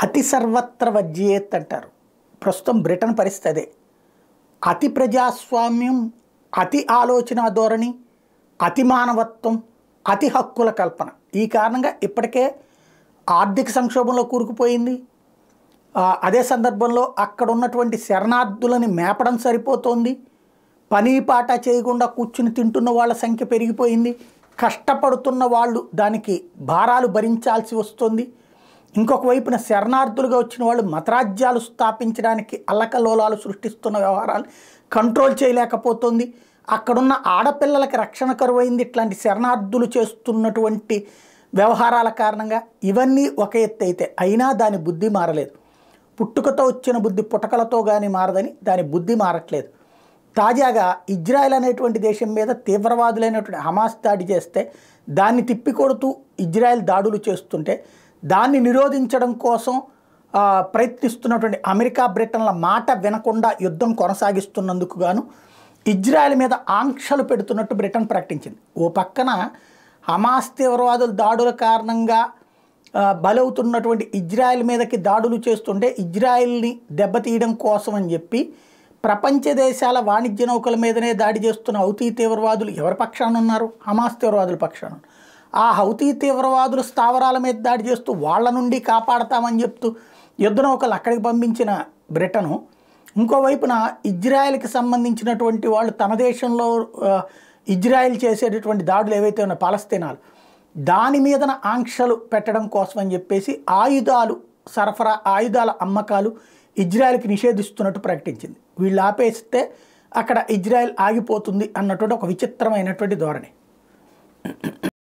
అతి సర్వత్ర వజ్యేత్ అంటారు. ప్రస్తుతం బ్రిటన్ పరిస్థితి అదే. అతి ప్రజాస్వామ్యం, అతి ఆలోచన ధోరణి, అతి మానవత్వం, అతి హక్కుల కల్పన. ఈ కారణంగా ఇప్పటికే ఆర్థిక సంక్షోభంలో కూరుకుపోయింది. అదే సందర్భంలో అక్కడ ఉన్నటువంటి శరణార్థులని మేపడం సరిపోతోంది. పని పాట చేయకుండా కూర్చుని తింటున్న వాళ్ళ సంఖ్య పెరిగిపోయింది. కష్టపడుతున్న వాళ్ళు దానికి భారాలు భరించాల్సి వస్తుంది. ఇంకొక వైపున శరణార్థులుగా వచ్చిన వాళ్ళు మతరాజ్యాలు స్థాపించడానికి అల్లకల్లోలాలు సృష్టిస్తున్న వ్యవహారాలు కంట్రోల్ చేయలేకపోతుంది. అక్కడున్న ఆడపిల్లలకి రక్షణ కరువైంది ఇట్లాంటి శరణార్థులు చేస్తున్నటువంటి వ్యవహారాల కారణంగా. ఇవన్నీ ఒక ఎత్తు అయితే అయినా దాని బుద్ధి మారలేదు. పుట్టుకతో వచ్చిన బుద్ధి పుటకలతో కానీ మారదని దాని బుద్ధి మారట్లేదు. తాజాగా ఇజ్రాయెల్ అనేటువంటి దేశం మీద తీవ్రవాదులైనటువంటి హమాస్ దాడి చేస్తే దాన్ని తిప్పికొడుతూ ఇజ్రాయెల్ దాడులు చేస్తుంటే దాన్ని నిరోధించడం కోసం ప్రయత్నిస్తున్నటువంటి అమెరికా, బ్రిటన్ల మాట వినకుండా యుద్ధం కొనసాగిస్తున్నందుకు గాను ఇజ్రాయెల్ మీద ఆంక్షలు పెడుతున్నట్టు బ్రిటన్ ప్రకటించింది. ఓ పక్కన హమాస్ తీవ్రవాదుల దాడుల కారణంగా బలవుతున్నటువంటి ఇజ్రాయెల్ మీదకి దాడులు చేస్తుంటే ఇజ్రాయెల్ని దెబ్బతీయడం కోసం అని చెప్పి ప్రపంచ దేశాల వాణిజ్య నౌకల మీదనే దాడి చేస్తున్న హౌతీ తీవ్రవాదులు ఎవరి పక్షాన ఉన్నారు? హమాస్ తీవ్రవాదుల పక్షాన. ఆ హౌతీ తీవ్రవాదులు స్థావరాల మీద దాడి చేస్తూ వాళ్ళ నుండి కాపాడతామని చెప్తూ యుద్ధ నౌకలు అక్కడికి పంపించిన బ్రిటను, ఇంకోవైపున ఇజ్రాయెల్కి సంబంధించినటువంటి వాళ్ళు తన దేశంలో ఇజ్రాయెల్ చేసేటటువంటి దాడులు ఏవైతే ఉన్నాయో పాలస్తీనాలు, దాని మీదన ఆంక్షలు పెట్టడం కోసం అని చెప్పేసి ఆయుధాలు సరఫరా, ఆయుధాల అమ్మకాలు ఇజ్రాయెల్కి నిషేధిస్తున్నట్టు ప్రకటించింది. వీళ్ళు ఆపేస్తే అక్కడ ఇజ్రాయెల్ ఆగిపోతుంది అన్నటువంటి ఒక విచిత్రమైనటువంటి ధోరణి.